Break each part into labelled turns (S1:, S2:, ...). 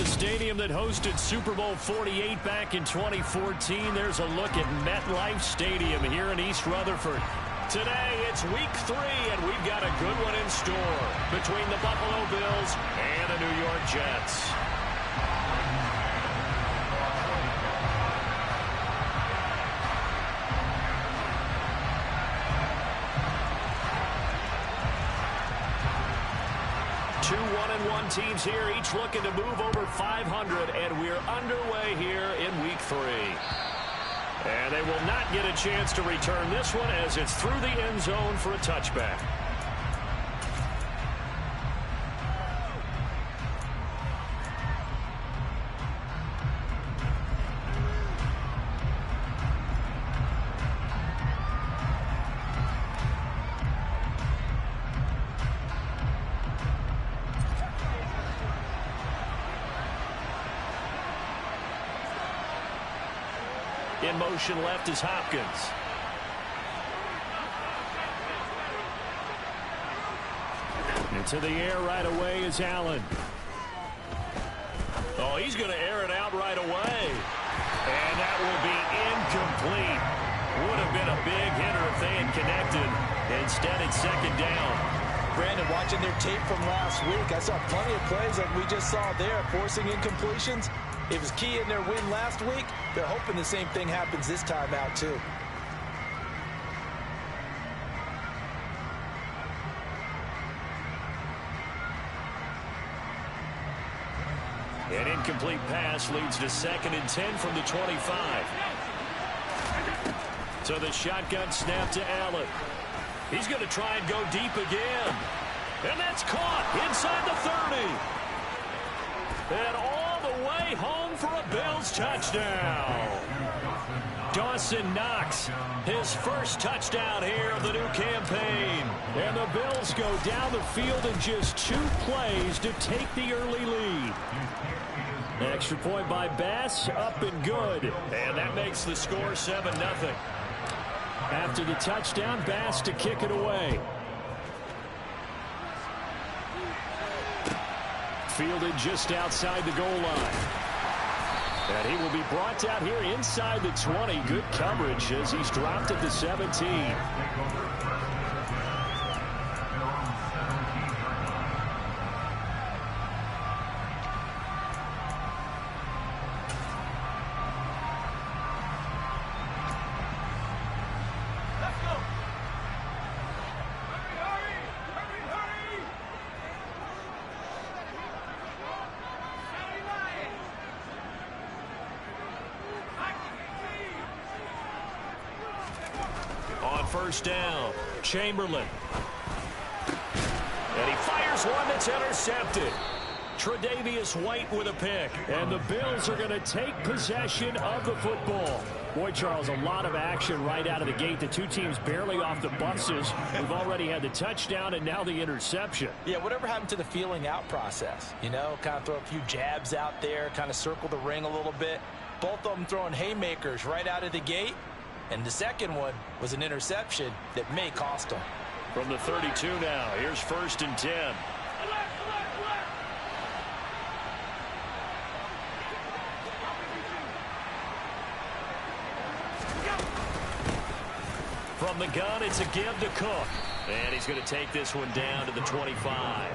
S1: stadium that hosted Super Bowl 48 back in 2014. There's a look at MetLife Stadium here in East Rutherford. Today, it's week 3, and we've got a good one in store between the Buffalo Bills and the New York Jets. Two 1-1 teams here, each looking to move over 500, and we're underway here in week 3. And they will not get a chance to return this one as it's through the end zone for a touchback. In motion left is Hopkins. Into the air right away is Allen. Oh, he's going to air it out right away. And that will be incomplete. Would have been a big hitter if they had connected. Instead, it's second down.
S2: Brandon, watching their tape from last week, I saw plenty of plays like we just saw there, forcing incompletions. It was key in their win last week. They're hoping the same thing happens this time out, too.
S1: An incomplete pass leads to 2nd and 10 from the 25. So the shotgun snap to Allen. He's going to try and go deep again. And that's caught inside the 30. And all the way home for a Bills touchdown. Dawson Knox, his first touchdown here of the new campaign. And the Bills go down the field in just 2 plays to take the early lead. Extra point by Bass, up and good. And that makes the score 7-0. After the touchdown, Bass to kick it away. Fielded just outside the goal line. And he will be brought down here inside the 20. Good coverage as he's dropped at the 17. First down, Chamberlain. And he fires one that's intercepted. Tre'Davious White with a pick. And the Bills are going to take possession of the football. Boy, Charles, a lot of action right out of the gate. The two teams barely off the buses. We've already had the touchdown and now the interception.
S2: Yeah, whatever happened to the feeling out process? You know, kind of throw a few jabs out there, kind of circle the ring a little bit. Both of them throwing haymakers right out of the gate. And the second one was an interception that may cost them.
S1: From the 32 now, here's 1st and 10. From the gun, it's a give to Cook. And he's going to take this one down to the 25.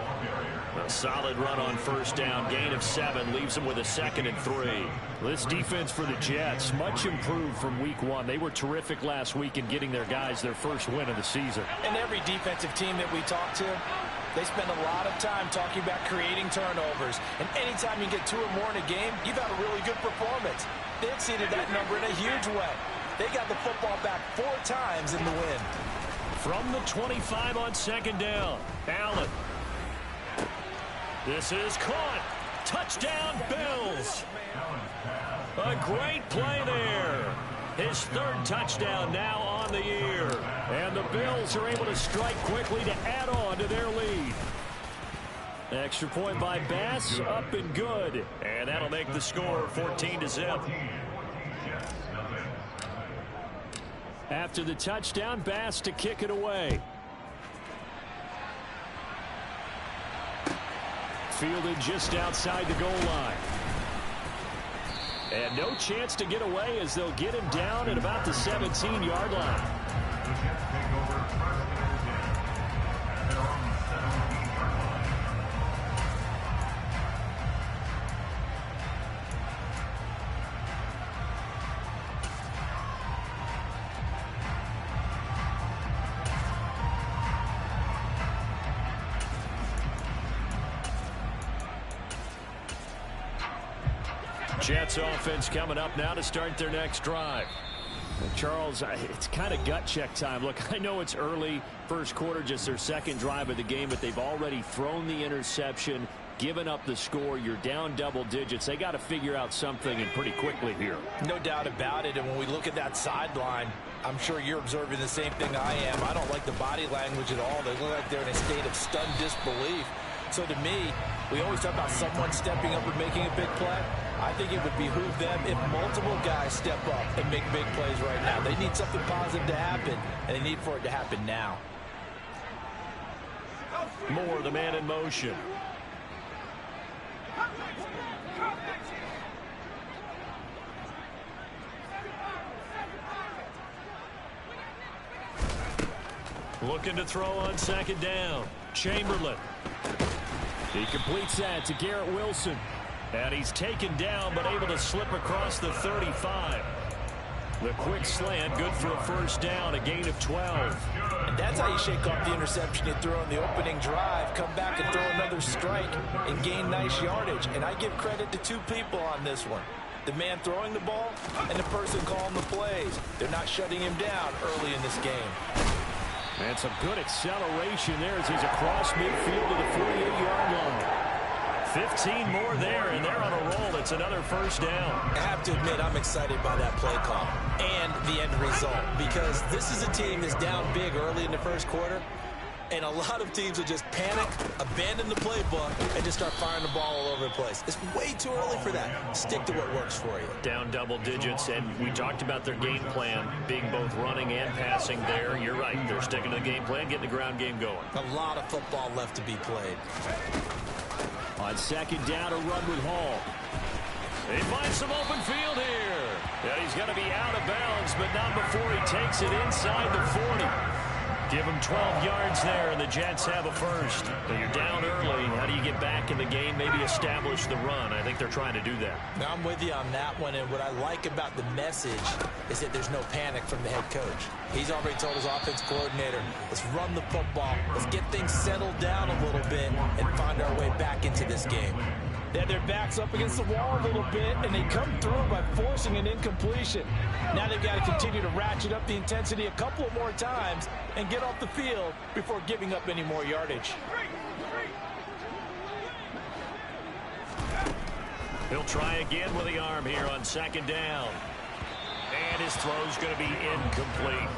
S1: A solid run on first down. Gain of 7 leaves him with a 2nd and 3. This defense for the Jets, much improved from week 1. They were terrific last week in getting their guys their first win of the season.
S2: And every defensive team that we talk to, they spend a lot of time talking about creating turnovers. And anytime you get 2 or more in a game, you've had a really good performance. They exceeded that number in a huge way. They got the football back 4 times in the win.
S1: From the 25 on 2nd down, Allen. This is caught. Touchdown, Bills. A great play there. His 3rd touchdown now on the year. And the Bills are able to strike quickly to add on to their lead. Extra point by Bass, up and good. And that'll make the score 14-0. After the touchdown, Bass to kick it away. Fielded just outside the goal line. And no chance to get away as they'll get him down at about the 17-yard line. Jets offense coming up now to start their next drive. Charles, it's kind of gut check time. Look, I know it's early, first quarter, just their second drive of the game, but they've already thrown the interception, given up the score. You're down double digits. They got to figure out something, and pretty quickly here.
S2: No doubt about it. And when we look at that sideline, I'm sure you're observing the same thing I am. I don't like the body language at all. They look like they're in a state of stunned disbelief. So to me, we always talk about someone stepping up and making a big play. I think it would behoove them if multiple guys step up and make big plays right now. They need something positive to happen, and they need for it to happen now.
S1: Moore, the man in motion. Looking to throw on second down. Chamberlain. He completes that to Garrett Wilson. And he's taken down, but able to slip across the 35. The quick slant, good for a first down, a gain of 12.
S2: And that's how you shake off the interception you throw on the opening drive, come back and throw another strike and gain nice yardage. And I give credit to two people on this one. The man throwing the ball and the person calling the plays. They're not shutting him down early in this game.
S1: And some good acceleration there as he's across midfield to the 48-yard line. 15 more there, and they're on a roll. It's another first down.
S2: I have to admit, I'm excited by that play call and the end result, because this is a team that's down big early in the first quarter, and a lot of teams will just panic, abandon the playbook, and just start firing the ball all over the place. It's way too early for that. Stick to what works for you.
S1: Down double digits, and we talked about their game plan being both running and passing there. You're right. They're sticking to the game plan, getting the ground game going.
S2: A lot of football left to be played.
S1: On second down, a run with Hall. He finds some open field here. And he's going to be out of bounds, but not before he takes it inside the 40. Give him 12 yards there, and the Jets have a first. But you're down early. How do you get back in the game, maybe establish the run? I think they're trying to do that.
S2: Now, I'm with you on that one, and what I like about the message is that there's no panic from the head coach. He's already told his offense coordinator, let's run the football, let's get things settled down a little bit and find our way back into this game. They have their backs up against the wall a little bit, and they come through by forcing an incompletion. Now they've got to continue to ratchet up the intensity a couple of more times and get off the field before giving up any more yardage.
S1: He'll try again with the arm here on second down. And his throw's going to be incomplete.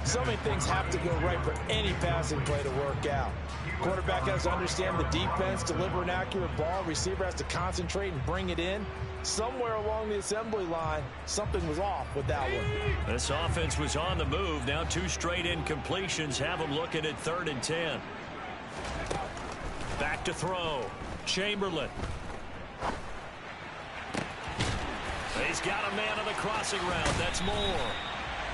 S2: So many things have to go right for any passing play to work out. Quarterback has to understand the defense, deliver an accurate ball. Receiver has to concentrate and bring it in. Somewhere along the assembly line, something was off with that one.
S1: This offense was on the move. Now two straight incompletions have them looking at 3rd and 10. Back to throw. Chamberlain. He's got a man on the crossing route. That's Moore.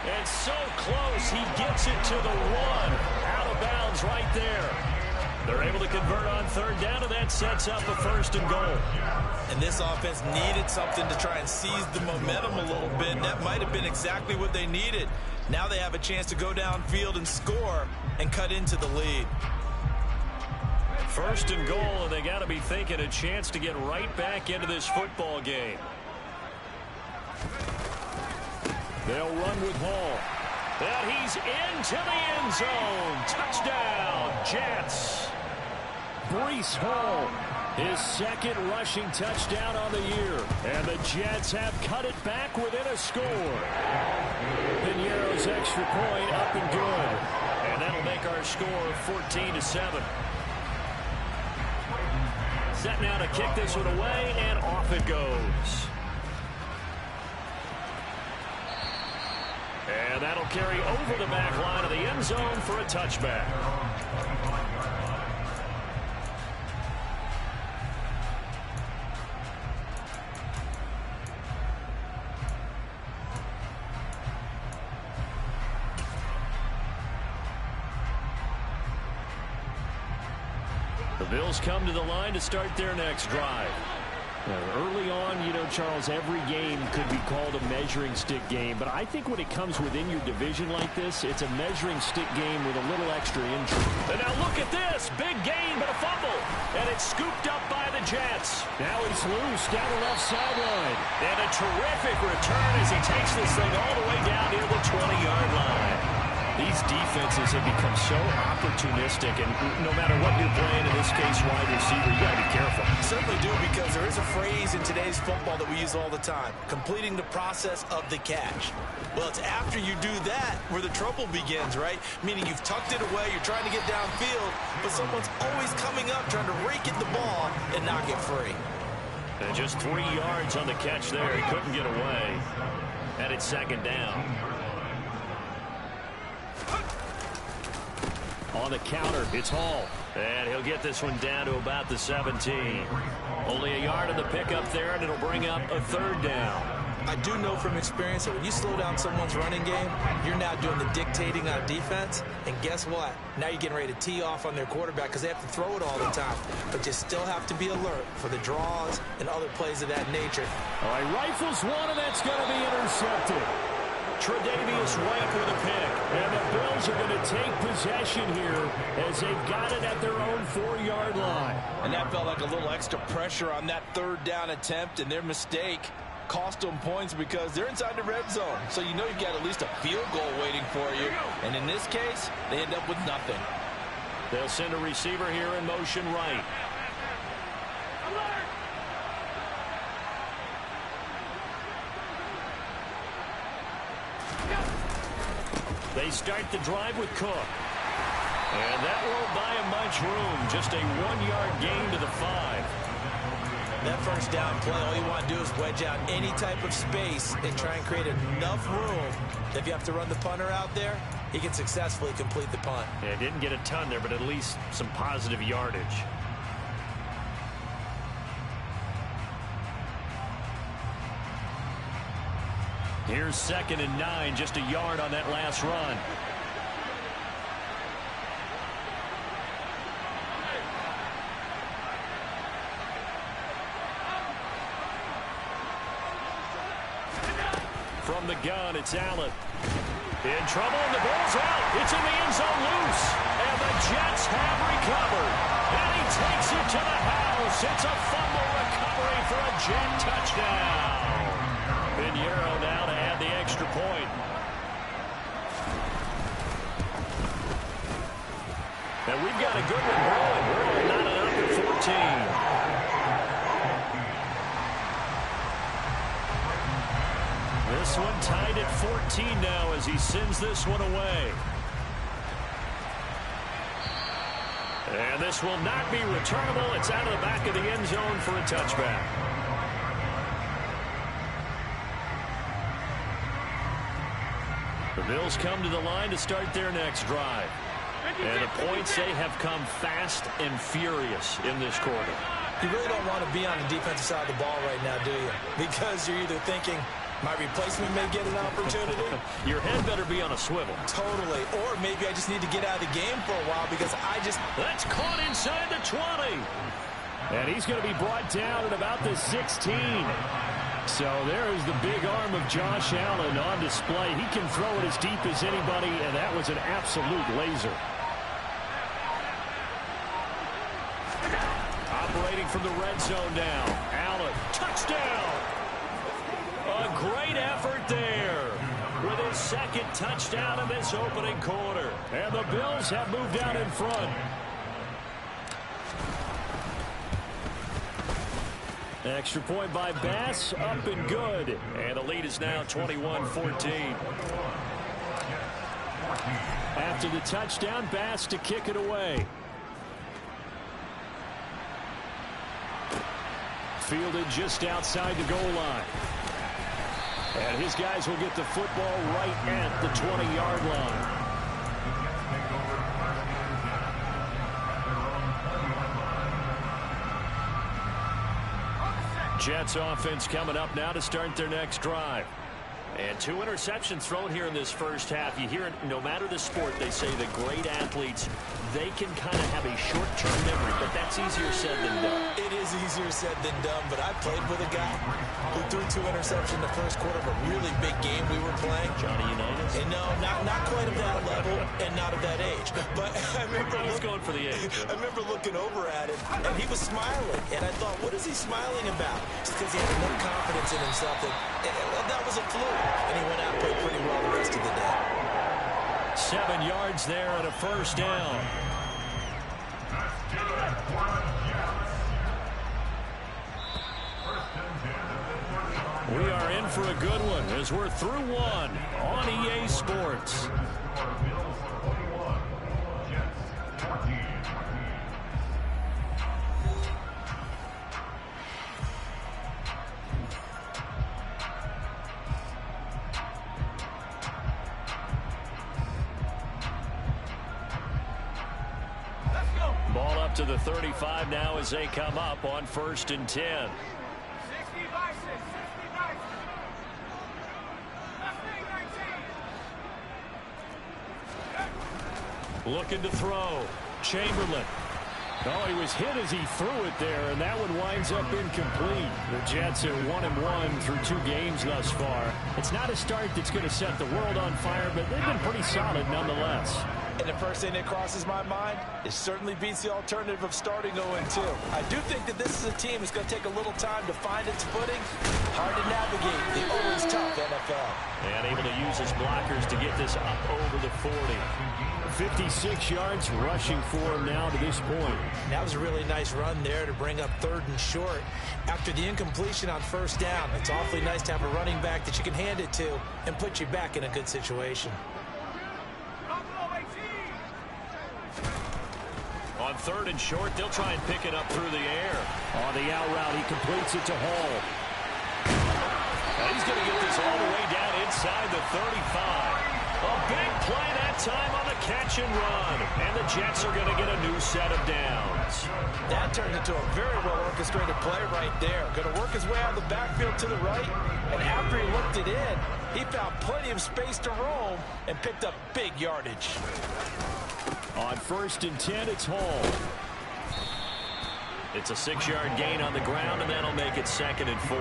S1: And so close, he gets it to the 1. Out of bounds right there. They're able to convert on 3rd down, and that sets up a 1st and goal.
S2: And this offense needed something to try and seize the momentum a little bit, and that might have been exactly what they needed. Now they have a chance to go downfield and score and cut into the lead.
S1: 1st and goal, and they got to be thinking a chance to get right back into this football game. They'll run with Hall. And he's into the end zone. Touchdown, Jets. Breece Hall, his 2nd rushing touchdown on the year. And the Jets have cut it back within a score. Piñeiro's extra point up and good. And that'll make our score 14-7. Set now to kick this one away, and off it goes. And that'll carry over the back line of the end zone for a touchback. The Bills come to the line to start their next drive. Early on, you know, Charles, every game could be called a measuring stick game, but I think when it comes within your division like this, it's a measuring stick game with a little extra injury. And now look at this. Big gain, but a fumble. And it's scooped up by the Jets. Now he's loose down the left sideline. And a terrific return as he takes this thing all the way down near the 20-yard line. These defenses have become so opportunistic, and no matter what you're playing, in this case, wide receiver, you got to be careful.
S2: Certainly do, because there is a phrase in today's football that we use all the time, completing the process of the catch. Well, it's after you do that where the trouble begins, right? Meaning you've tucked it away, you're trying to get downfield, but someone's always coming up trying to rake at the ball and knock it free.
S1: And just 3 yards on the catch there. He couldn't get away. And it's second down. On the counter, it's Hall. And he'll get this one down to about the 17. Only a yard of the pickup there, and it'll bring up a third down.
S2: I do know from experience that when you slow down someone's running game, you're now doing the dictating on defense. And guess what? Now you're getting ready to tee off on their quarterback because they have to throw it all the time. But you still have to be alert for the draws and other plays of that nature.
S1: All right, rifles one, and that's going to be intercepted. Tre'Davious White with a pick. And the Bills are going to take possession here as they've got it at their own 4-yard line.
S2: And that felt like a little extra pressure on that third down attempt, and their mistake cost them points because they're inside the red zone. So you know you've got at least a field goal waiting for you. And in this case, they end up with nothing.
S1: They'll send a receiver here in motion right. They start the drive with Cook. And that won't buy him much room. Just a 1-yard gain to the 5.
S2: That first down play, all you want to do is wedge out any type of space and try and create enough room that if you have to run the punter out there, he can successfully complete the punt.
S1: Yeah, didn't get a ton there, but at least some positive yardage. Here's 2nd and 9, just a yard on that last run. From the gun, it's Allen. In trouble, and the ball's out. It's in the end zone loose. And the Jets have recovered. And he takes it to the house. It's a fumble recovery for a Jet touchdown. Pinheiro now to add the extra point. And we've got a good one rolling. We're only not up at 14. This one tied at 14 now as he sends this one away. And this will not be returnable. It's out of the back of the end zone for a touchback. The Bills come to the line to start their next drive. And the points, they have come fast and furious in this quarter.
S2: You really don't want to be on the defensive side of the ball right now, do you? Because you're either thinking, my replacement may get an opportunity.
S1: Your head better be on a swivel.
S2: Totally. Or maybe I just need to get out of the game for a while because
S1: That's caught inside the 20. And he's going to be brought down at about the 16. So there's the big arm of Josh Allen on display. He can throw it as deep as anybody, and that was an absolute laser. Operating from the red zone now. Allen, touchdown! A great effort there with his 2nd touchdown in this opening quarter. And the Bills have moved out in front. Extra point by Bass, up and good. And the lead is now 21-14. After the touchdown, Bass to kick it away. Fielded just outside the goal line. And his guys will get the football right at the 20-yard line. Jets offense coming up now to start their next drive. And 2 interceptions thrown here in this first half. You hear it, no matter the sport, they say that great athletes, they can kind of have a short-term memory, but that's easier said than done.
S2: It is easier said than done, but I played with a guy who threw 2 interceptions in the first quarter of a really big game we were playing.
S1: Johnny Unitas?
S2: And no, not quite of that level and not of that age. But I remember
S1: going for the age.
S2: I remember looking over at him, and he was smiling. And I thought, what is he smiling about? It's because he had enough confidence in himself that was a fluke. And he went out and played pretty well the rest of the day.
S1: 7 yards there and a first down. We are in for a good one as we're through one on EA Sports. Ball up to the 35 now as they come up on 1st and 10. Looking to throw. Chamberlain. Oh, he was hit as he threw it there, and that one winds up incomplete. The Jets are 1-1 through 2 games thus far. It's not a start that's going to set the world on fire, but they've been pretty solid nonetheless.
S2: And the first thing that crosses my mind, it certainly beats the alternative of starting 0-2. I do think that this is a team that's going to take a little time to find its footing. Hard to navigate the always tough NFL.
S1: And able to use his blockers to get this up over the 40. 56 yards rushing for him now to this point.
S2: That was a really nice run there to bring up 3rd and short. After the incompletion on 1st down, it's awfully nice to have a running back that you can hand it to and put you back in a good situation.
S1: On 3rd and short, they'll try and pick it up through the air. On the out route, he completes it to Hall. And he's going to get this all the way down inside the 35. A big play that time on the catch and run. And the Jets are going to get a new set of downs.
S2: That turned into a very well orchestrated play right there. Going to work his way out of the backfield to the right. And after he looked it in, he found plenty of space to roam and picked up big yardage.
S1: On 1st and 10, it's Hall. It's a 6-yard gain on the ground, and that'll make it 2nd and 4.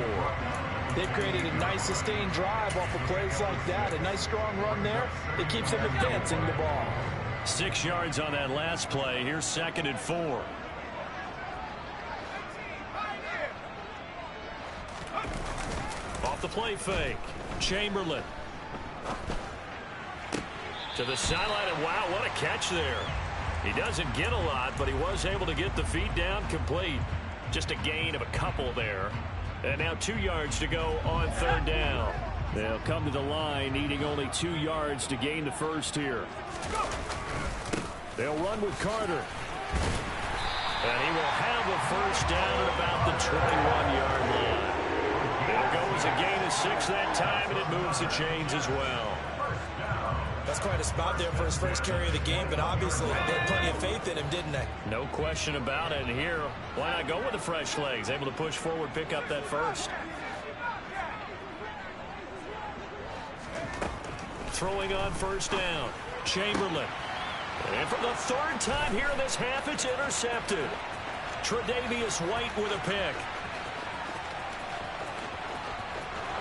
S2: They've created a nice sustained drive off of plays like that. A nice strong run there that keeps them advancing the ball.
S1: 6 yards on that last play. Here's 2nd and 4. Off the play fake. Chamberlain. To the sideline, and wow, what a catch there. He doesn't get a lot, but he was able to get the feet down complete. Just a gain of a couple there. And now 2 yards to go on 3rd down. They'll come to the line, needing only 2 yards to gain the first here. They'll run with Carter. And he will have a first down at about the 21-yard line. There goes a gain of 6 that time, and it moves the chains as well.
S2: That's quite a spot there for his first carry of the game, but obviously they had plenty of faith in him, didn't they?
S1: No question about it. And here, why not go with the fresh legs? Able to push forward, pick up that first. Throwing on 1st down. Chamberlain. And for the 3rd time here in this half, it's intercepted. Tre'Davious White with a pick.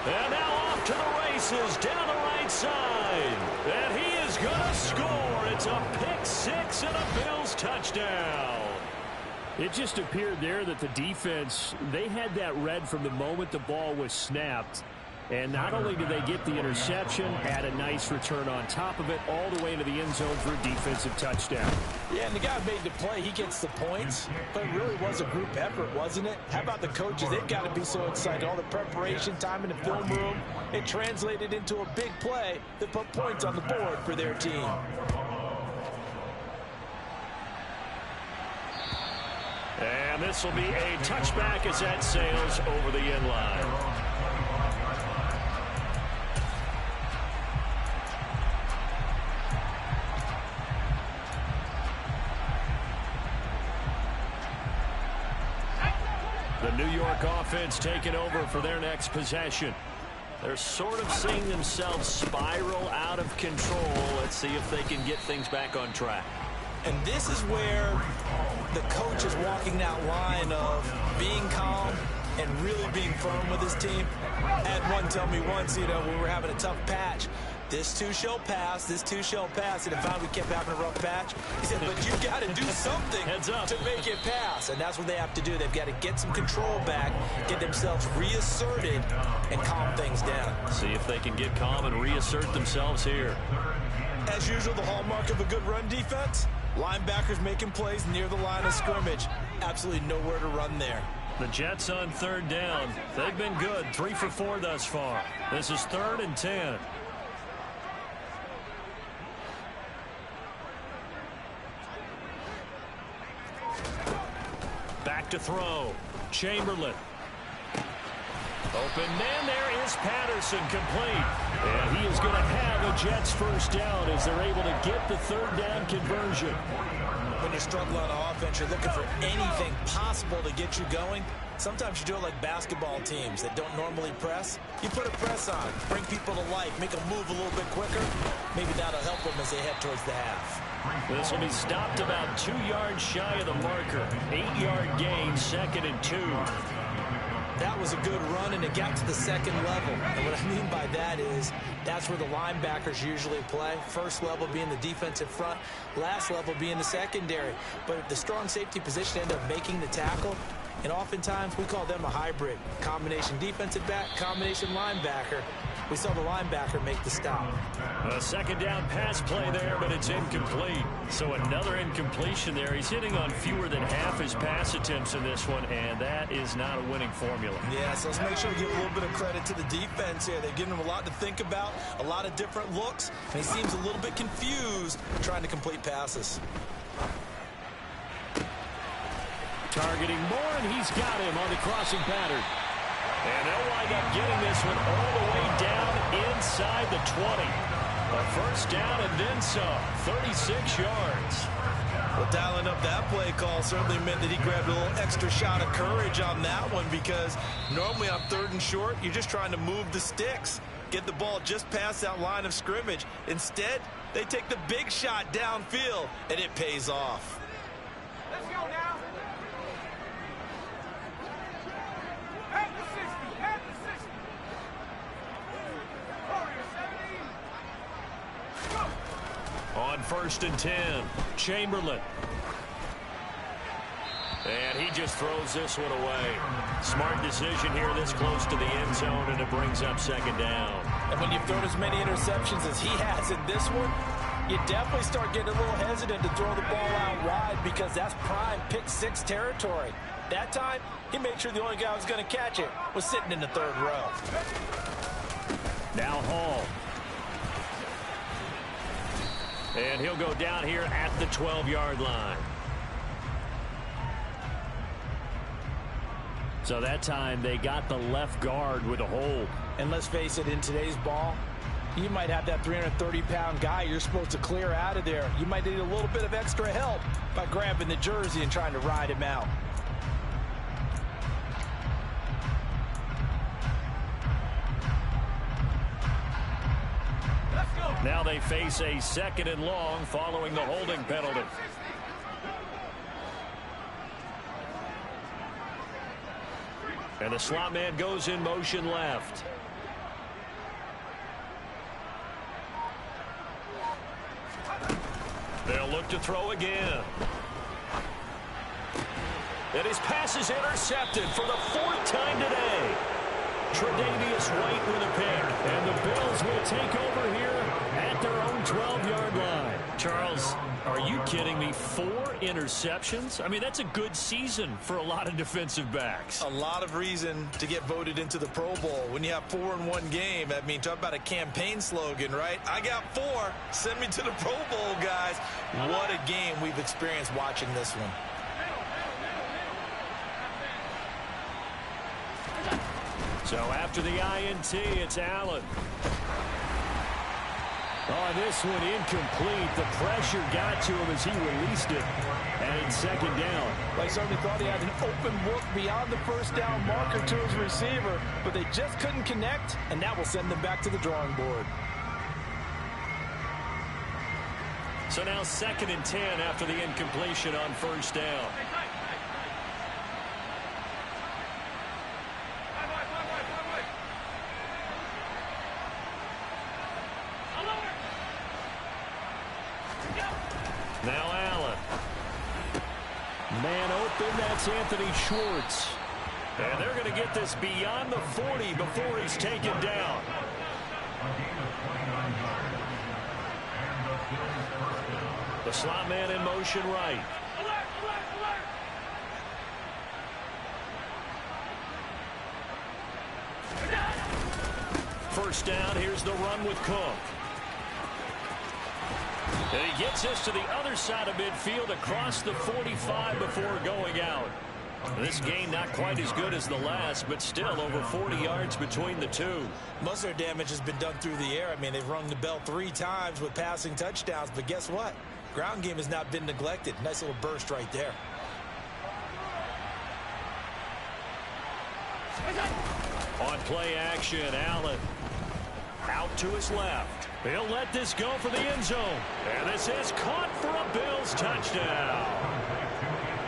S1: And now off to the races down the right side. And he is going to score. It's a pick 6 and a Bills touchdown. It just appeared there that the defense, they had that read from the moment the ball was snapped. And not only did they get the interception, had a nice return on top of it, all the way into the end zone for a defensive touchdown.
S2: Yeah, and the guy made the play. He gets the points. But it really was a group effort, wasn't it? How about the coaches? They've got to be so excited. All the preparation time in the film room, it translated into a big play that put points on the board for their team.
S1: And this will be a touchback as that sails over the end line. The New York offense taking over for their next possession. They're sort of seeing themselves spiral out of control. Let's see if they can get things back on track.
S2: And this is where the coach is walking that line of being calm and really being firm with his team. I had one tell me once, when we were having a tough patch, this too shall pass, this too shall pass. And if we kept having a rough patch, he said, but you've got to do something to make it pass. And that's what they have to do. They've got to get some control back, get themselves reasserted, and calm things down.
S1: See if they can get calm and reassert themselves here.
S2: As usual, the hallmark of a good run defense, linebackers making plays near the line of scrimmage. Absolutely nowhere to run there.
S1: The Jets on third down. They've been good, 3 for 4 thus far. This is 3rd and 10. Back to throw. Chamberlain. Open man, there is Patterson, complete. And he is going to have a Jets first down as they're able to get the 3rd down conversion.
S2: When you struggle on offense, you're looking for anything possible to get you going. Sometimes you do it like basketball teams that don't normally press. You put a press on, bring people to life, make them move a little bit quicker. Maybe that'll help them as they head towards the half.
S1: This will be stopped about 2 yards shy of the marker. 8-yard gain, 2nd and 2.
S2: That was a good run, and it got to the 2nd level. And what I mean by that is that's where the linebackers usually play. First level being the defensive front, last level being the secondary. But the strong safety position ended up making the tackle. And oftentimes we call them a hybrid. Combination defensive back, combination linebacker. We saw the linebacker make the stop.
S1: A 2nd down pass play there, but it's incomplete. So another incompletion there. He's hitting on fewer than half his pass attempts in this one, and that is not a winning formula.
S2: Yeah, so let's make sure we give a little bit of credit to the defense here. They've given him a lot to think about, a lot of different looks, and he seems a little bit confused trying to complete passes.
S1: Targeting Moore, and he's got him on the crossing pattern. And they'll wind up getting this one all the way down inside the 20. A first down and then some, 36 yards.
S2: Well, dialing up that play call certainly meant that he grabbed a little extra shot of courage on that one, because normally on 3rd and short, you're just trying to move the sticks, get the ball just past that line of scrimmage. Instead, they take the big shot downfield, and it pays off.
S3: Let's go now.
S1: On 1st and 10, Chamberlain. And he just throws this one away. Smart decision here this close to the end zone, and it brings up 2nd down.
S2: And when you've thrown as many interceptions as he has in this one, you definitely start getting a little hesitant to throw the ball out wide, because that's prime pick 6 territory. That time, he made sure the only guy who was going to catch it was sitting in the 3rd row.
S1: Now Hall. And he'll go down here at the 12-yard line. So that time they got the left guard with a hold.
S2: And let's face it, in today's ball, you might have that 330-pound guy you're supposed to clear out of there. You might need a little bit of extra help by grabbing the jersey and trying to ride him out.
S1: Now they face a 2nd and long following the holding penalty. And the slot man goes in motion left. They'll look to throw again. And his pass is intercepted for the 4th time today. Tre'Davious White with a pick. And the Bills will take over here at their own 12-yard line. Charles, are you kidding me? 4 interceptions? I mean, that's a good season for a lot of defensive backs.
S2: A lot of reason to get voted into the Pro Bowl. When you have 4 in one game, I mean, talk about a campaign slogan, right? I got 4. Send me to the Pro Bowl, guys. What a game we've experienced watching this one.
S1: So after the INT, it's Allen. Oh, this one incomplete. The pressure got to him as he released it. And it's second down.
S2: I certainly thought he had an open look beyond the first down marker to his receiver, but they just couldn't connect, and that will send them back to the drawing board.
S1: So now 2nd and 10 after the incompletion on first down. Now Allen. Man open, that's Anthony Schwartz. And they're going to get this beyond the 40 before he's taken down. The slot man in motion right. First down, here's the run with Cook. And he gets us to the other side of midfield across the 45 before going out. This game not quite as good as the last, but still over 40 yards between the two.
S2: Most of their damage has been done through the air. I mean, they've rung the bell 3 times with passing touchdowns, but guess what? Ground game has not been neglected. Nice little burst right there.
S1: On play action, Allen out to his left. He'll let this go for the end zone. And this is caught for a Bills touchdown.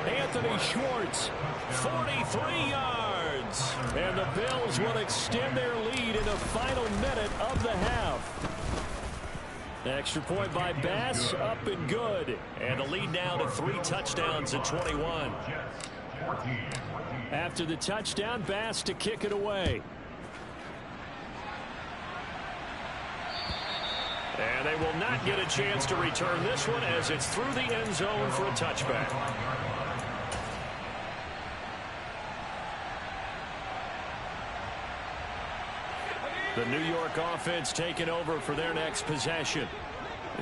S1: Anthony Schwartz, 43 yards. And the Bills will extend their lead in the final minute of the half. Extra point by Bass, up and good. And the lead now to 3 touchdowns at 21. After the touchdown, Bass to kick it away. And they will not get a chance to return this one as it's through the end zone for a touchback. The New York offense taking over for their next possession.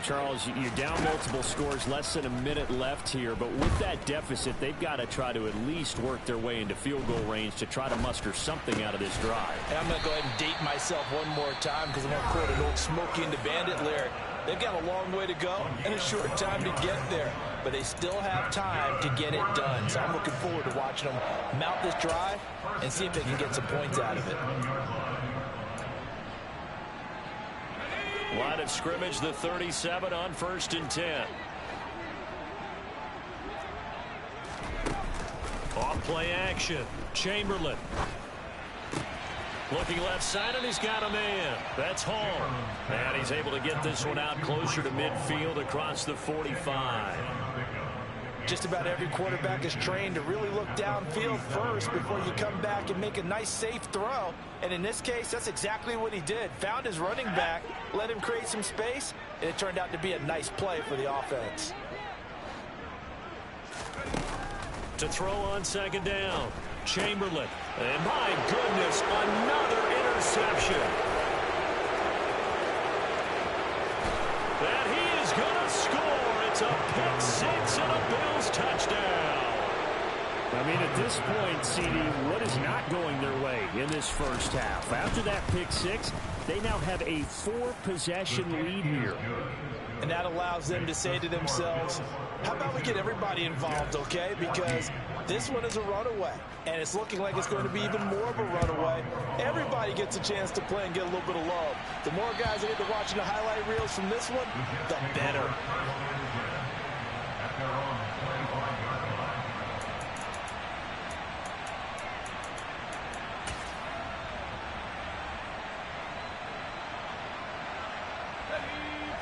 S1: Charles, you're down multiple scores, less than a minute left here, but with that deficit, they've got to try to at least work their way into field goal range to try to muster something out of this drive.
S2: And I'm going to go ahead and date myself one more time because I'm going to quote an old Smokey and the Bandit lyric. They've got a long way to go and a short time to get there, but they still have time to get it done. So I'm looking forward to watching them mount this drive and see if they can get some points out of it.
S1: Line of scrimmage, the 37 on 1st and 10. Off play action. Chamberlain. Looking left side, and he's got a man. That's Hall. And he's able to get this one out closer to midfield across the 45.
S2: Just about every quarterback is trained to really look downfield first before you come back and make a nice, safe throw. And in this case, that's exactly what he did. Found his running back, let him create some space, and it turned out to be a nice play for the offense.
S1: To throw on 2nd down, Chamberlain. And my goodness, another interception. And he is going to score. It's a pick 6 and a Bills touchdown. I mean, at this point, CD, what is not going their way in this first half? After that pick 6, they now have a 4-possession lead here.
S2: And that allows them to say to themselves, how about we get everybody involved, okay? Because this one is a runaway, and it's looking like it's going to be even more of a runaway. Everybody gets a chance to play and get a little bit of love. The more guys that get to watching the highlight reels from this one, the better.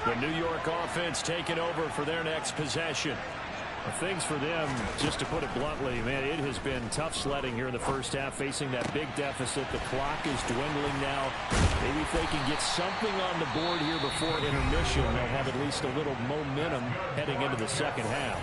S1: The New York offense taking over for their next possession. Things for them, just to put it bluntly, man, it has been tough sledding here in the first half, facing that big deficit. The clock is dwindling now. Maybe if they can get something on the board here before intermission, they'll have at least a little momentum heading into the second half.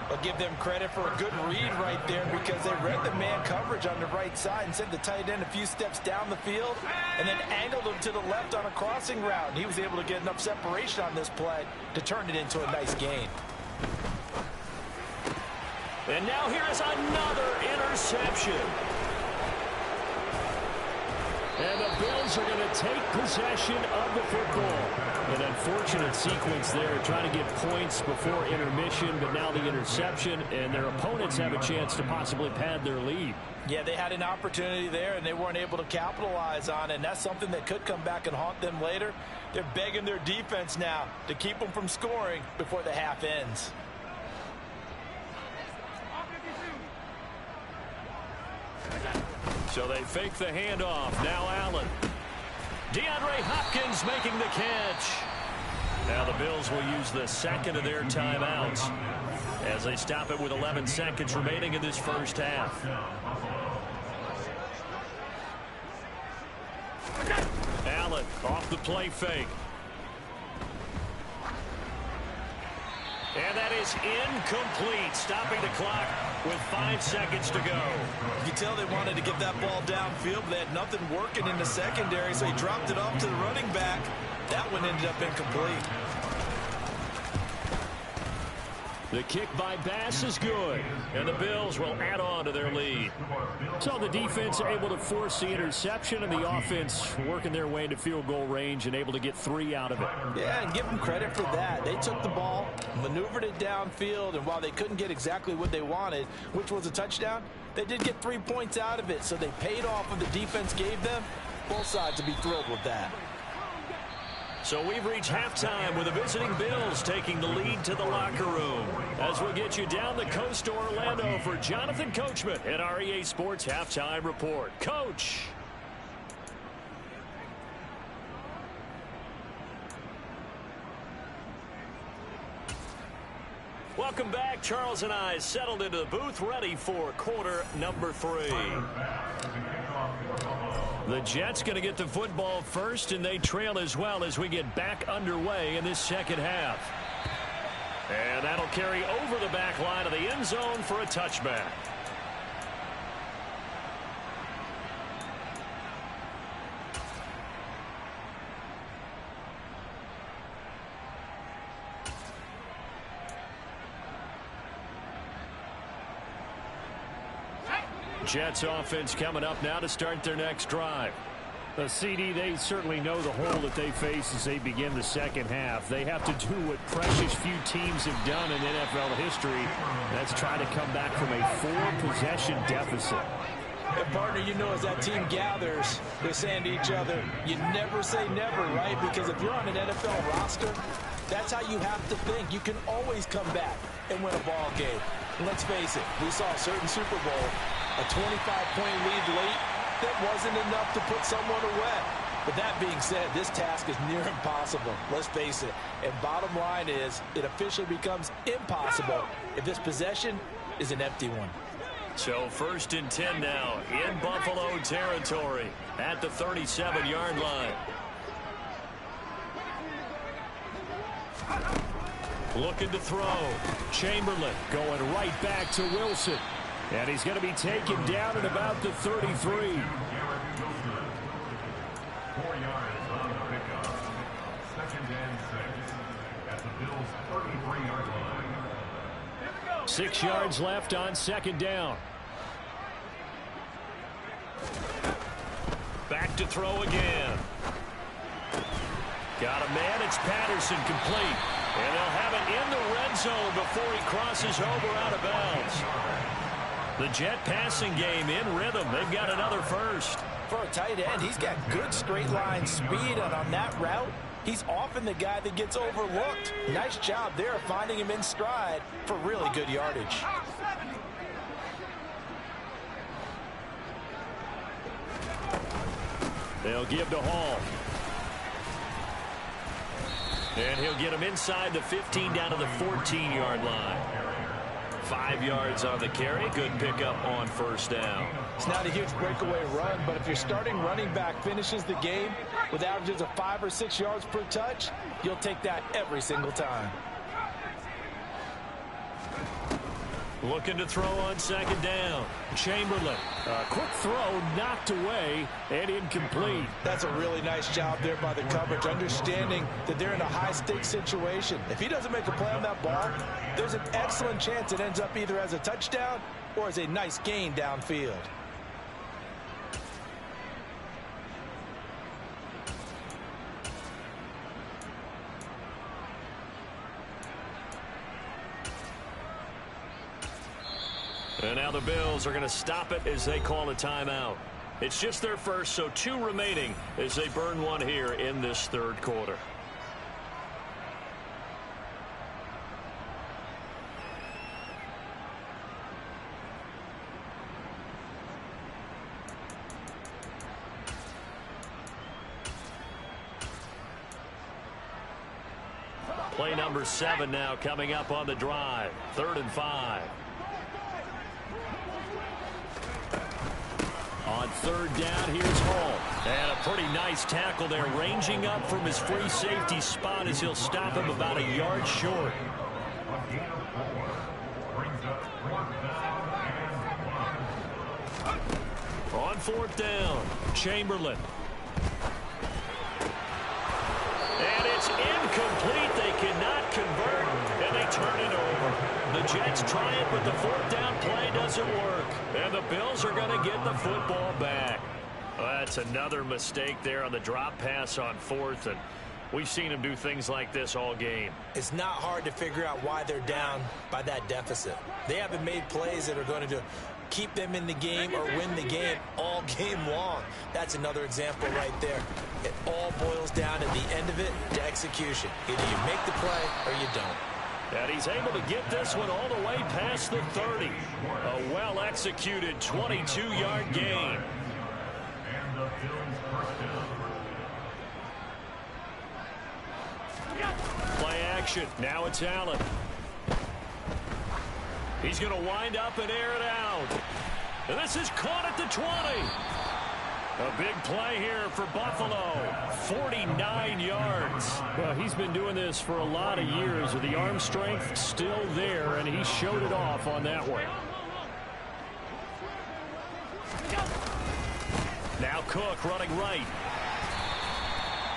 S2: I'll give them credit for a good read right there because they read the man coverage on the right side and sent the tight end a few steps down the field and then angled him to the left on a crossing route. And he was able to get enough separation on this play to turn it into a nice gain.
S1: And now here is another interception. And the Bills are going to take possession of the football. An unfortunate sequence there, trying to get points before intermission, but now the interception, and their opponents have a chance to possibly pad their lead.
S2: Yeah, they had an opportunity there, and they weren't able to capitalize on it, and that's something that could come back and haunt them later. They're begging their defense now to keep them from scoring before the half ends.
S1: So they fake the handoff. Now Allen. DeAndre Hopkins making the catch. Now the Bills will use the second of their timeouts as they stop it with 11 seconds remaining in this first half. Allen off the play fake. And that is incomplete, stopping the clock with 5 seconds to go.
S2: You can tell they wanted to get that ball downfield, but they had nothing working in the secondary, so he dropped it off to the running back. That one ended up incomplete.
S1: The kick by Bass is good, and the Bills will add on to their lead. So the defense able to force the interception, and the offense working their way into field goal range and able to get 3 out of it.
S2: Yeah, and give them credit for that. They took the ball, maneuvered it downfield, and while they couldn't get exactly what they wanted, which was a touchdown, they did get 3 points out of it, so they paid off what the defense gave them. Both sides will be thrilled with that.
S1: So we've reached halftime with the visiting Bills taking the lead to the locker room. As we'll get you down the coast to Orlando for Jonathan Coachman at our EA Sports Halftime Report. Coach. Welcome back. Charles and I settled into the booth ready for quarter number 3. The Jets going to get the football first, and they trail as well as we get back underway in this second half. And that'll carry over the back line of the end zone for a touchback. Jets offense coming up now to start their next drive. The CD, they certainly know the hole that they face as they begin the second half. They have to do what precious few teams have done in NFL history. That's try to come back from a 4-possession deficit.
S2: And partner, you know, as that team gathers, they're saying to each other, you never say never, right? Because if you're on an NFL roster, that's how you have to think. You can always come back and win a ball game. And let's face it, we saw a certain Super Bowl, a 25-point lead late, that wasn't enough to put someone away. But that being said, this task is near impossible. Let's face it. And bottom line is, it officially becomes impossible if this possession is an empty one.
S1: So 1st and 10 now in Buffalo territory at the 37-yard line. Looking to throw. Chamberlain going right back to Wilson. And he's going to be taken down at about the 33.
S4: 4 yards on the pickup. 2nd and 6 at the Bills' 33-yard line.
S1: 6 yards left on 2nd down. Back to throw again. Got a man. It's Patterson complete. And they'll have it in the red zone before he crosses over out of bounds. The Jet passing game in rhythm. They've got another first.
S2: For a tight end, he's got good straight line speed, and on that route, he's often the guy that gets overlooked. Nice job there finding him in stride for really good yardage.
S1: They'll give to Hall. And he'll get him inside the 15 down to the 14-yard line. 5 yards on the carry. Good pickup on 1st down.
S2: It's not a huge breakaway run, but if your starting running back finishes the game with averages of 5 or 6 yards per touch, you'll take that every single time.
S1: Looking to throw on 2nd down. Chamberlain. A quick throw knocked away and incomplete.
S2: That's a really nice job there by the coverage, understanding that they're in a high-stakes situation. If he doesn't make a play on that ball, there's an excellent chance it ends up either as a touchdown or as a nice gain downfield.
S1: And now the Bills are going to stop it as they call a timeout. It's just their first, so 2 remaining as they burn one here in this third quarter. Play number 7 now coming up on the drive. 3rd and 5. On 3rd down, here's Hall. And a pretty nice tackle there, ranging up from his free safety spot as he'll stop him about a yard short. On 4th down, Chamberlain. And it's incomplete. They cannot convert, and they turn it over. The Jets try it, but the 4th down play doesn't work. And the Bills are going to get the football back. Well, that's another mistake there on the drop pass on 4th, and we've seen them do things like this all game.
S2: It's not hard to figure out why they're down by that deficit. They haven't made plays that are going to keep them in the game or win the game all game long. That's another example right there. It all boils down at the end of it to execution. Either you make the play or you don't.
S1: And he's able to get this one all the way past the 30. A well-executed 22-yard gain. Play action. Now it's Allen. He's going to wind up and air it out. And this is caught at the 20. A big play here for Buffalo. 49 yards. Well, he's been doing this for a lot of years with the arm strength still there, and he showed it off on that one. Now Cook running right.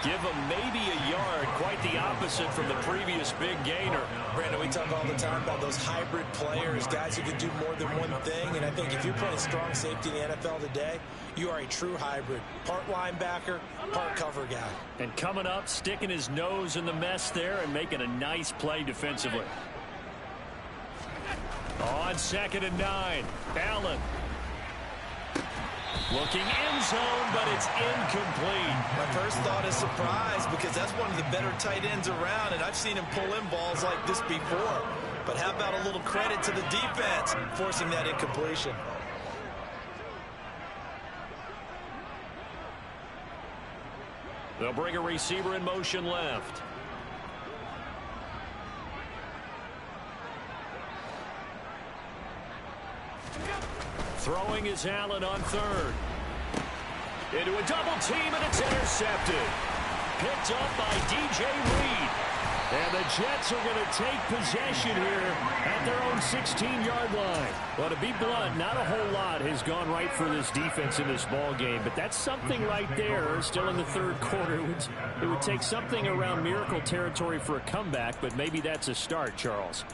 S1: Give him maybe a yard, quite the opposite from the previous big gainer.
S2: Brandon, we talk all the time about those hybrid players, guys who can do more than one thing, and I think if you're playing strong safety in the NFL today, you are a true hybrid. Part linebacker, part cover guy.
S1: And coming up, sticking his nose in the mess there and making a nice play defensively. On 2nd and 9, Allen. Looking end zone, but it's incomplete.
S2: My first thought is surprise because that's one of the better tight ends around, and I've seen him pull in balls like this before. But how about a little credit to the defense forcing that incompletion?
S1: They'll bring a receiver in motion left. Throwing is Allen on 3rd. Into a double team, and it's intercepted. Picked up by DJ Reed. And the Jets are going to take possession here at their own 16-yard line. Well, to be blunt, not a whole lot has gone right for this defense in this ball game, but that's something right there. Still in the 3rd quarter. It would take something around miracle territory for a comeback, but maybe that's a start, Charles.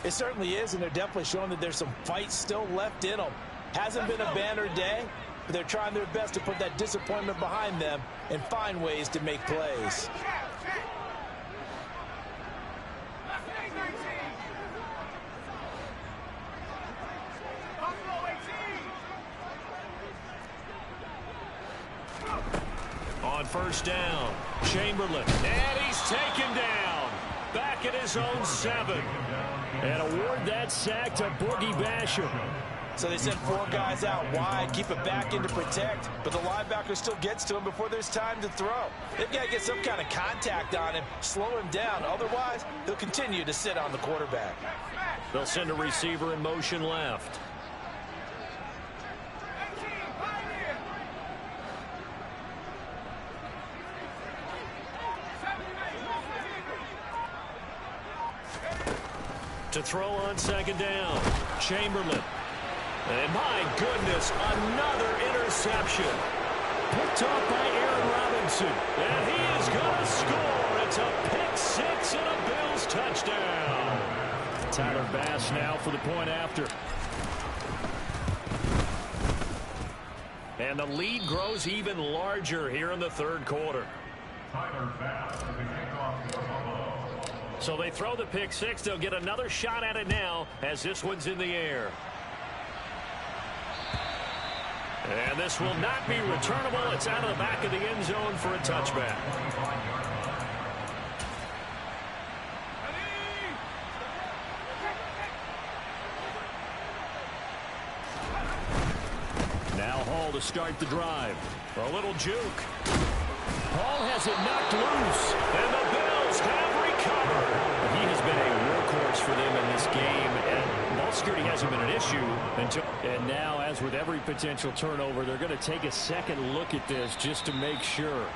S2: It certainly is, and they're definitely showing that there's some fight still left in them. Hasn't been a banner day, but they're trying their best to put that disappointment behind them and find ways to make plays.
S1: On 1st down, Chamberlain, and he's taken down. Back at his own 7. And award that sack to Boogie Basham.
S2: So they sent 4 guys out wide, keep it back in to protect, but the linebacker still gets to him before there's time to throw. They've got to get some kind of contact on him, slow him down. Otherwise, he'll continue to sit on the quarterback.
S1: They'll send a receiver in motion left. To throw on 2nd down, Chamberlain. And my goodness, another interception. Picked off by Aaron Robinson. And he is going to score. It's a pick 6 and a Bills touchdown. Tyler Bass now for the point after. And the lead grows even larger here in the 3rd quarter.
S4: Tyler Bass with the kickoff for Buffalo.
S1: So they throw the pick 6. They'll get another shot at it now as this one's in the air. And this will not be returnable. It's out of the back of the end zone for a touchback. Now Hall to start the drive. A little juke. Hall has it knocked loose. And the Bills have recovered. He has been a workhorse for them in this game. And ball security hasn't been an issue until... And now, as with every potential turnover, they're going to take a second look at this just to make sure.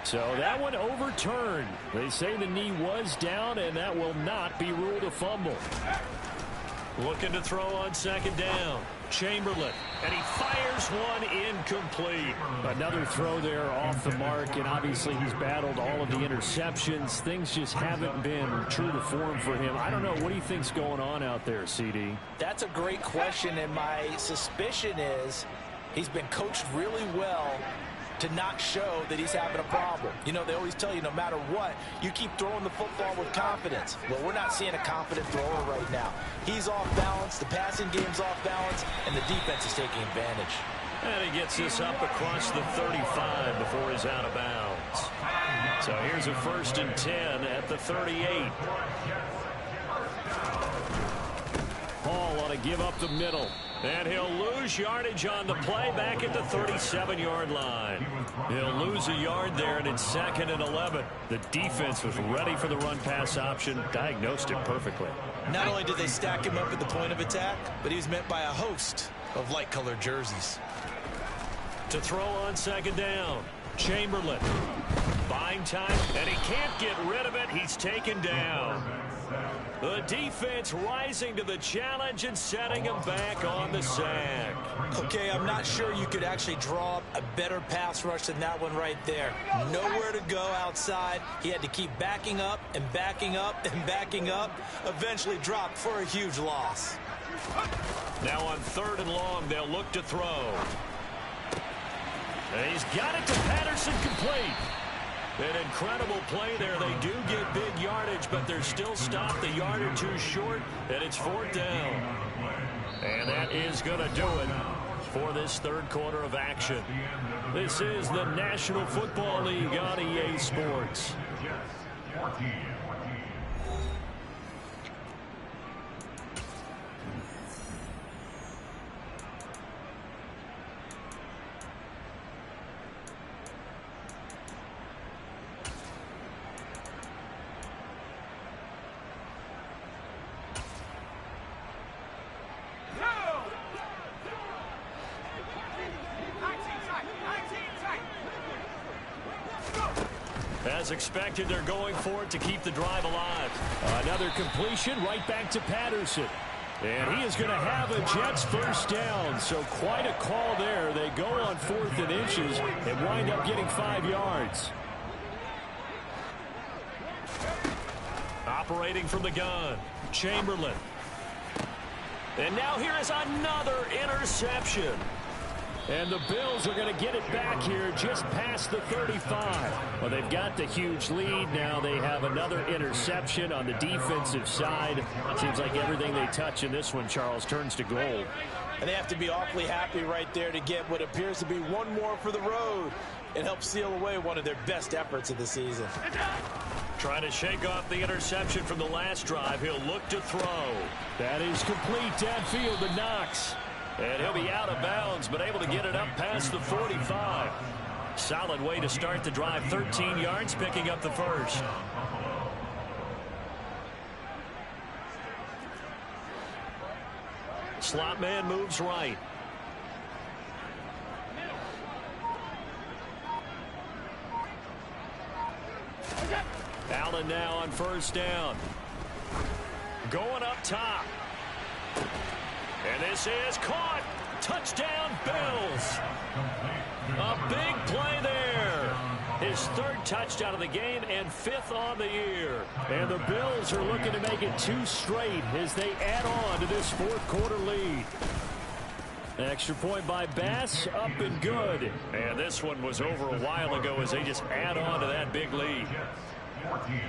S1: So that one overturned. They say the knee was down, and that will not be ruled a fumble. Looking to throw on second down. Chamberlain, and he fires one incomplete. Another throw there off the mark, and obviously he's battled all of the interceptions. Things just haven't been true to form for him. I don't know. What do you think's going on out there, CD?
S2: That's a great question, and my suspicion is he's been coached really well to not show that he's having a problem. You know, they always tell you no matter what, you keep throwing the football with confidence. Well, we're not seeing a confident thrower right now. He's off balance, the passing game's off balance, and the defense is taking advantage.
S1: And he gets this up across the 35 before he's out of bounds. So here's a 1st and 10 at the 38. Hall ought to give up the middle. And he'll lose yardage on the play back at the 37-yard line. He'll lose a yard there, and it's 2nd and 11. The defense was ready for the run-pass option, diagnosed it perfectly.
S2: Not only did they stack him up at the point of attack, but he was met by a host of light-colored jerseys.
S1: To throw on second down, Chamberlain. Buying time, and he can't get rid of it. He's taken down. The defense rising to the challenge and setting him back on the sack.
S2: Okay, I'm not sure you could actually draw up a better pass rush than that one right there. Nowhere to go outside. He had to keep backing up and backing up and backing up. Eventually dropped for a huge loss.
S1: Now on 3rd and long, they'll look to throw. And he's got it to Patterson, complete. An incredible play there. They do get big yardage, but they're still stopped a yard or two short, and it's 4th down. And that is going to do it for this 3rd quarter of action. This is the National Football League on EA Sports. As expected, they're going for it to keep the drive alive. Another completion right back to Patterson. And he is going to have a Jets 1st down. So quite a call there. They go on 4th and inches and wind up getting 5 yards. Operating from the gun, Chamberlain. And now here is another interception. And the Bills are going to get it back here just past the 35. Well, they've got the huge lead. Now they have another interception on the defensive side. Seems like everything they touch in this one, Charles, turns to gold.
S2: And they have to be awfully happy right there to get what appears to be one more for the road and help seal away one of their best efforts of the season.
S1: Trying to shake off the interception from the last drive. He'll look to throw. That is complete downfield to Knox. And he'll be out of bounds, but able to get it up past the 45. Solid way to start the drive. 13 yards, picking up the 1st. Slot man moves right. Allen now on 1st down. Going up top. And this is caught. Touchdown, Bills. A big play there. His 3rd touchdown of the game and 5th on the year. And the Bills are looking to make it 2 straight as they add on to this 4th quarter lead. Extra point by Bass, up and good. And this one was over a while ago as they just add on to that big lead.
S4: 14.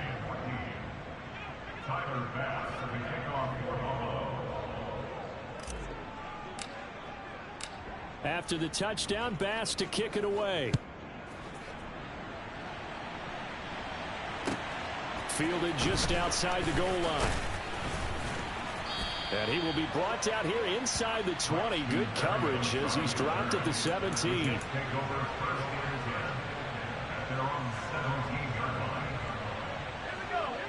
S4: Tyler Bass for the kickoff for Buffalo.
S1: After the touchdown, Bass to kick it away. Fielded just outside the goal line. And he will be brought down here inside the 20. Good coverage as he's dropped at the 17.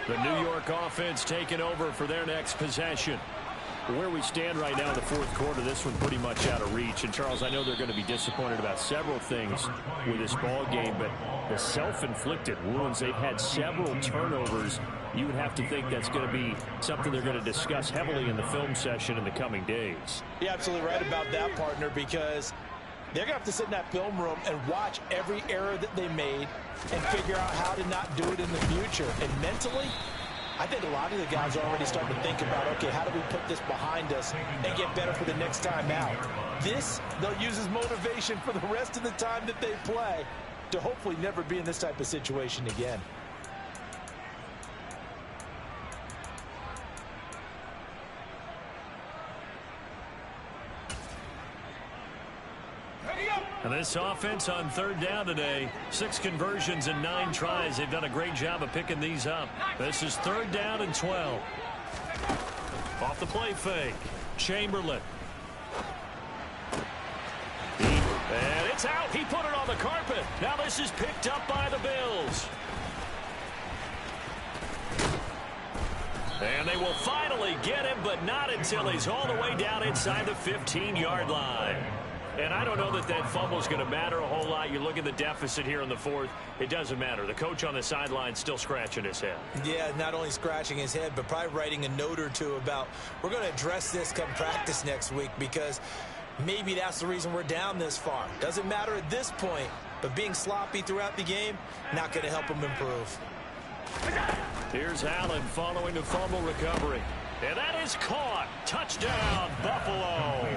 S1: The New York offense taking over for their next possession. Where we stand right now in the fourth quarter, this one pretty much out of reach. And, Charles, I know they're going to be disappointed about several things with this ball game, but the self-inflicted wounds, they've had several turnovers. You would have to think that's going to be something they're going to discuss heavily in the film session in the coming days.
S2: You're absolutely right about that, partner, because they're going to have to sit in that film room and watch every error that they made and figure out how to not do it in the future. And mentally, I think a lot of the guys are already starting to think about, okay, how do we put this behind us and get better for the next time out? This, they'll use as motivation for the rest of the time that they play to hopefully never be in this type of situation again.
S1: And this offense on third down today, 6 conversions and 9 tries. They've done a great job of picking these up. This is third down and 12. Off the play fake. Chamberlain. And it's out. He put it on the carpet. Now this is picked up by the Bills. And they will finally get him, but not until he's all the way down inside the 15-yard line. And I don't know that that fumble is going to matter a whole lot. You look at the deficit here in the fourth, it doesn't matter. The coach on the sideline still scratching his head. Yeah, not only scratching his head, but probably writing a note or two about, we're going to address this come practice next week, because maybe that's the reason we're down this far. Doesn't matter at this point, but being sloppy throughout the game, not going to help him improve. Here's Allen following the fumble recovery. And that is caught. Touchdown, Buffalo.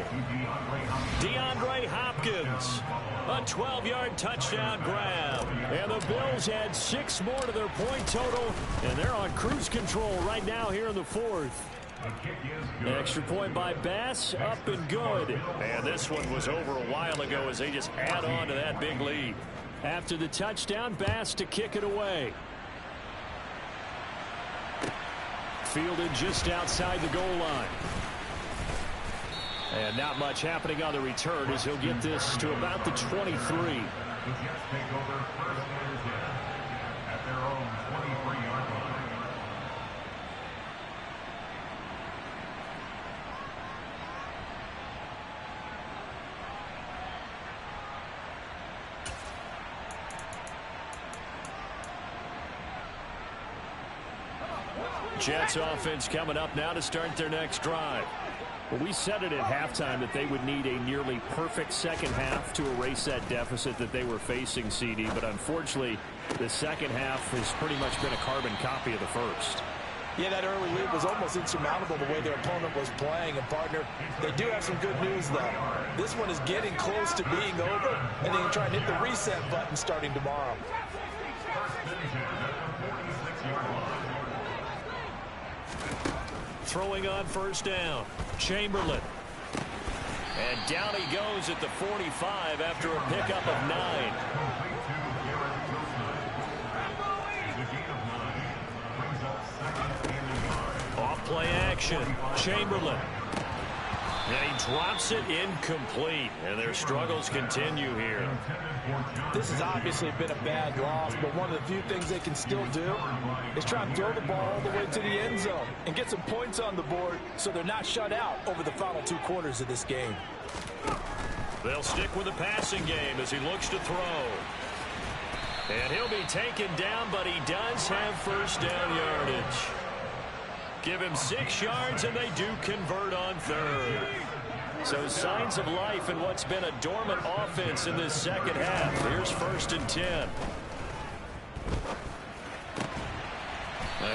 S1: DeAndre Hopkins. A 12-yard touchdown grab. And the Bills add 6 more to their point total. And they're on cruise control right now here in the fourth. Extra point by Bass, up and good. And this one was over a while ago as they just add on to that big lead. After the touchdown, Bass to kick it away. Fielded just outside the goal line. And not much happening on the return as he'll get this to about the 23. Jets offense coming up now to start their next drive. Well, we said it at halftime that they would need a nearly perfect second half to erase that deficit that they were facing, CD. But unfortunately, the second half has pretty much been a carbon copy of the first. Yeah, that early lead was almost insurmountable the way their opponent was playing. And, partner, they do have some good news, though. This one is getting close to being over, and they can try and hit the reset button starting tomorrow. Throwing on first down. Chamberlain. And down he goes at the 45 after a pickup of 9. Off play action. Chamberlain. And he drops it incomplete. And their struggles continue here. This has obviously been a bad loss, but one of the few things they can still do is try and throw the ball all the way to the end zone and get some points on the board so they're not shut out over the final 2 quarters of this game. They'll stick with the passing game as he looks to throw. And he'll be taken down, but he does have first down yardage. Give him 6 yards, and they do convert on third. So signs of life in what's been a dormant offense in this second half. Here's 1st and 10.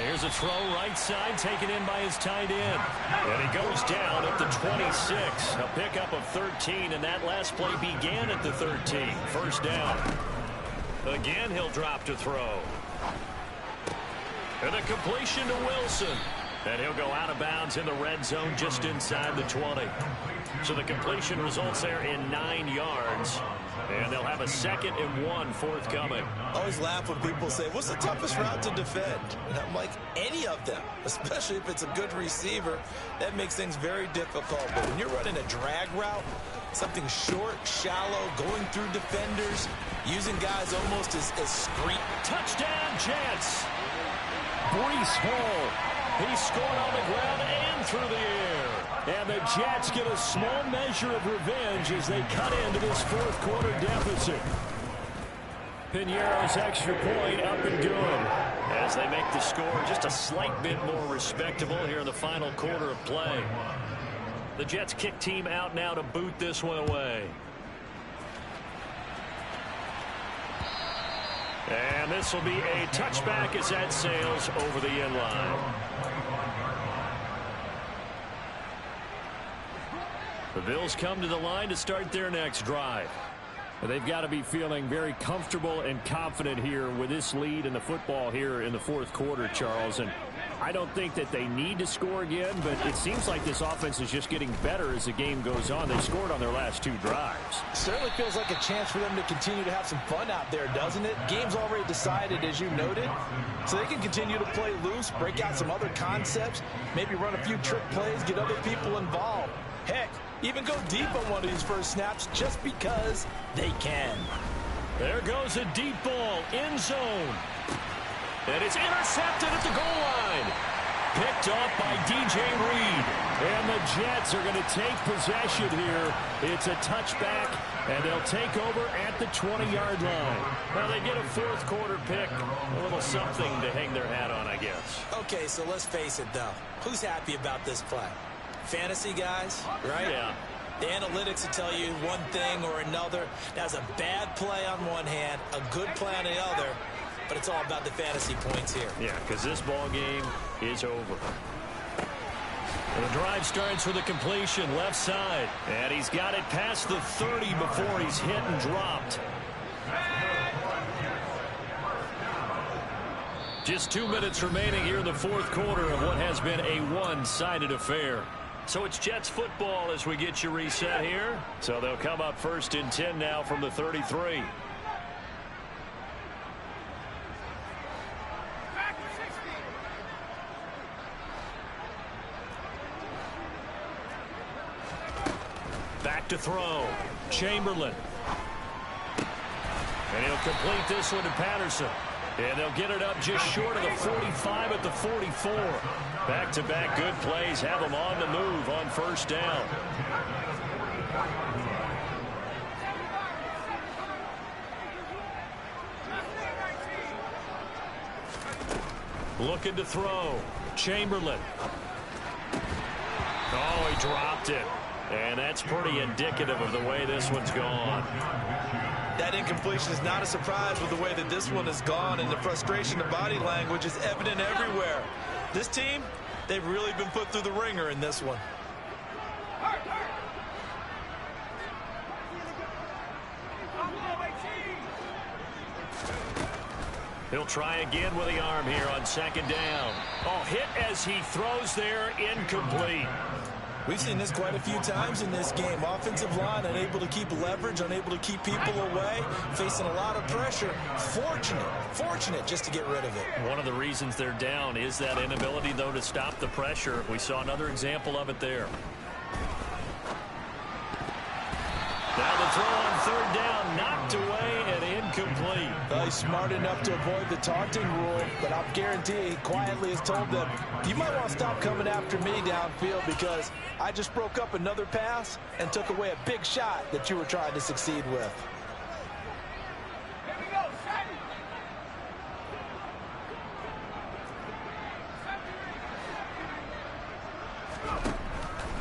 S1: Here's a throw right side taken in by his tight end. And he goes down at the 26. A pickup of 13, and that last play began at the 13. First down. Again, he'll drop to throw. And a completion to Wilson. And he'll go out of bounds in the red zone just inside the 20. So the completion results there in 9 yards. And they'll have a 2nd and 1 forthcoming.
S2: I always laugh when people say, what's the toughest route to defend? And I'm like, any of them, especially if it's a good receiver. That makes things very difficult. But when you're running a drag route, something short, shallow, going through defenders, using guys almost as screen.
S1: Touchdown, Jets. Breece Hall. He scored on the ground and through the air. And the Jets get a small measure of revenge as they cut into this 4th quarter deficit. Piñeiro's extra point up and good. As they make the score just a slight bit more respectable here in the final quarter of play. The Jets kick team out now to boot this one away. And this will be a touchback as that sails over the end line. The Bills come to the line to start their next drive. They've got to be feeling very comfortable and confident here with this lead in the football here in the 4th quarter, Charles. And I don't think that they need to score again, but it seems like this offense is just getting better as the game goes on. They scored on their last 2 drives.
S2: Certainly feels like a chance for them to continue to have some fun out there, doesn't it? Game's already decided, as you noted, so they can continue to play loose, break out some other concepts, maybe run a few trick plays, get other people involved. Heck, even go deep on one of these first snaps just because they can.
S1: There goes a deep ball, end zone. And it's intercepted at the goal line. Picked off by DJ Reed. And the Jets are going to take possession here. It's a touchback, and they'll take over at the 20-yard line. Now they get a 4th quarter pick. A little something to hang their hat on, I guess.
S2: Okay, so let's face it, though. Who's happy about this play? Fantasy guys, right?
S1: Yeah.
S2: The analytics will tell you one thing or another. That's a bad play on one hand, a good play on the other, but it's all about the fantasy points here.
S1: Yeah, because this ball game is over. And the drive starts with a completion left side, and he's got it past the 30 before he's hit and dropped. Just 2 minutes remaining here in the 4th quarter of what has been a one-sided affair. So it's Jets football as we get you reset here. So they'll come up 1st and 10 now from the 33. Back to throw. Chamberlain. And he'll complete this one to Patterson. And they'll get it up just short of the 45 at the 44. Back-to-back good plays have them on the move on 1st down. Looking to throw. Chamberlain. Oh, he dropped it. And that's pretty indicative of the way this one's gone.
S2: That incompletion is not a surprise with the way that this one has gone, and the frustration of body language is evident everywhere. This team, they've really been put through the ringer in this one.
S1: He'll try again with the arm here on 2nd down. Oh, hit as he throws there, incomplete.
S2: We've seen this quite a few times in this game. Offensive line unable to keep leverage, unable to keep people away, facing a lot of pressure. Fortunate just to get rid of it.
S1: One of the reasons they're down is that inability, though, to stop the pressure. We saw another example of it there. Now the throw on 3rd down, knocked away and incomplete.
S2: He's smart enough to avoid the taunting rule, but I'll guarantee he quietly has told them, you might want to stop coming after me downfield because I just broke up another pass and took away a big shot that you were trying to succeed with.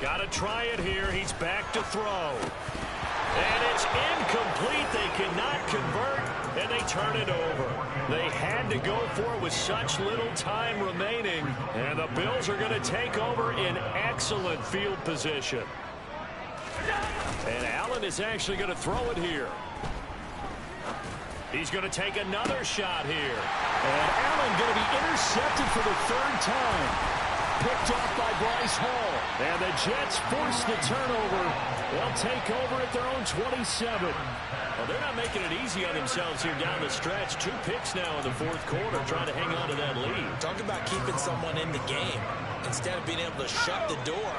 S1: Got to try it here. He's back to throw. And it's incomplete. They cannot convert. and they turn it over. They had to go for it with such little time remaining, and the Bills are going to take over in excellent field position. And Allen is actually going to throw it here. He's going to take another shot here.
S5: And Allen going to be intercepted for the third time. Picked off by Bryce Hall.
S1: And the Jets force the turnover. They'll take over at their own 27. Well, they're not making it easy on themselves here down the stretch. 2 picks now in the fourth quarter trying to hang on to that lead.
S2: Talk about keeping someone in the game. Instead of being able to shut the door,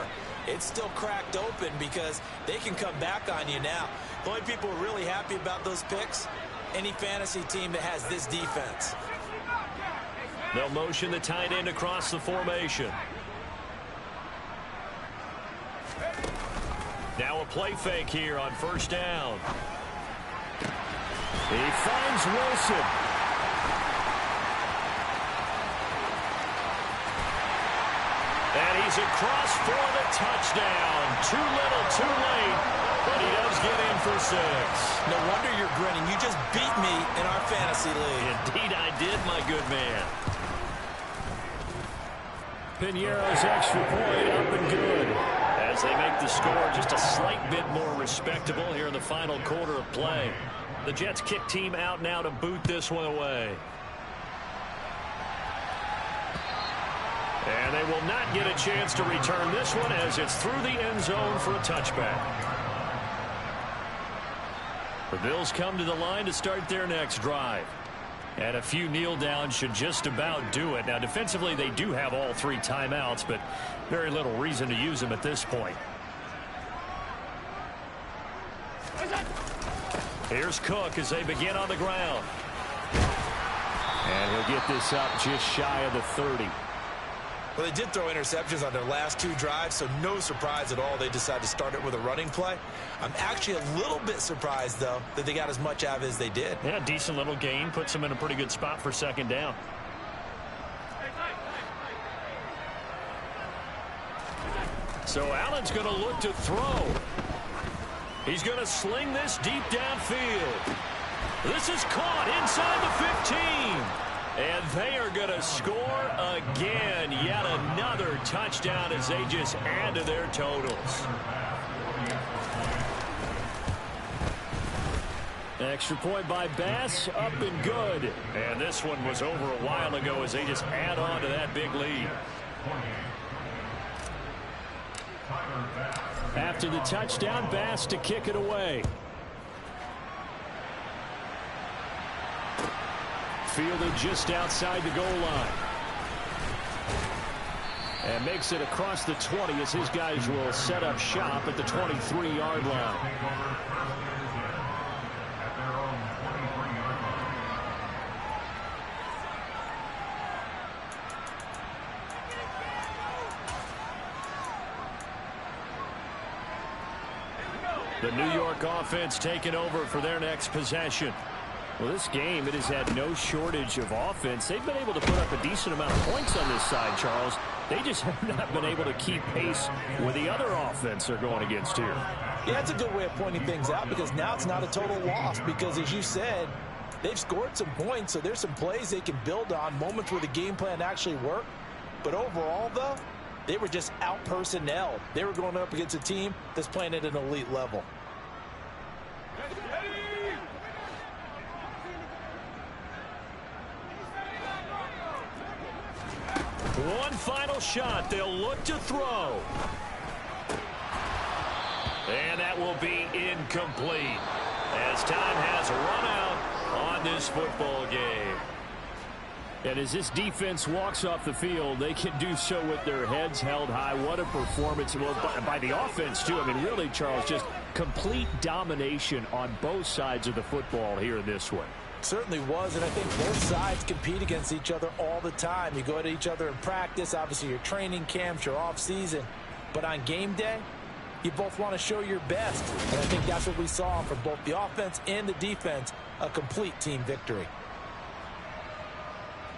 S2: it's still cracked open because they can come back on you now. The only people who are really happy about those picks, any fantasy team that has this defense.
S1: They'll motion the tight end across the formation. Now a play fake here on first down. He finds Wilson. And he's across for the touchdown. Too little, too late, but he does get in for 6.
S2: No wonder you're grinning. You just beat me in our fantasy league.
S1: Indeed I did, my good man.
S5: Piñeiro's extra point up and good.
S1: As they make the score just a slight bit more respectable here in the final quarter of play. The Jets kick team out now to boot this one away. And they will not get a chance to return this one as it's through the end zone for a touchback. The Bills come to the line to start their next drive. And a few kneel downs should just about do it. Now, defensively, they do have all 3 timeouts, but very little reason to use them at this point. Here's Cook as they begin on the ground.
S5: And he'll get this up just shy of the 30.
S2: Well, they did throw interceptions on their last 2 drives, so no surprise at all they decided to start it with a running play. I'm actually a little bit surprised, though, that they got as much out of it as they did.
S1: Yeah, decent little gain. Puts them in a pretty good spot for second down. So Allen's going to look to throw. He's going to sling this deep downfield. This is caught inside the 15. And they are going to score again. Yet another touchdown as they just add to their totals.
S5: Extra point by Bass, up and good.
S1: And this one was over a while ago as they just add on to that big lead.
S5: After the touchdown, Bass to kick it away. Fielded just outside the goal line. And makes it across the 20 as his guys will set up shop at the 23-yard line.
S1: The New York offense taking over for their next possession.
S5: Well, this game, it has had no shortage of offense. They've been able to put up a decent amount of points on this side, Charles. They just have not been able to keep pace with the other offense they're going against here.
S2: Yeah, that's a good way of pointing things out because now it's not a total loss because, as you said, they've scored some points, so there's some plays they can build on, moments where the game plan actually worked. But overall, though, they were just out-personnelled. They were going up against a team that's playing at an elite level.
S1: One final shot. They'll look to throw. And that will be incomplete as time has run out on this football game.
S5: And as this defense walks off the field, they can do so with their heads held high. What a performance by the offense, too. I mean, really, Charles, just complete domination on both sides of the football here in this one.
S2: Certainly was, and I think both sides compete against each other all the time. You go at each other in practice, obviously your training camps, your off season, but on game day, you both want to show your best, and I think that's what we saw from both the offense and the defense, a complete team victory.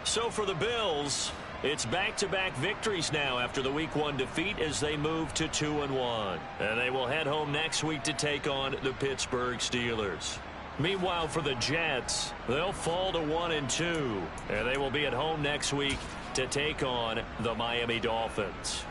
S1: So for the Bills, it's back-to-back victories now after the Week 1 defeat as they move to 2-1. And they will head home next week to take on the Pittsburgh Steelers. Meanwhile, for the Jets, they'll fall to 1-2, and they will be at home next week to take on the Miami Dolphins.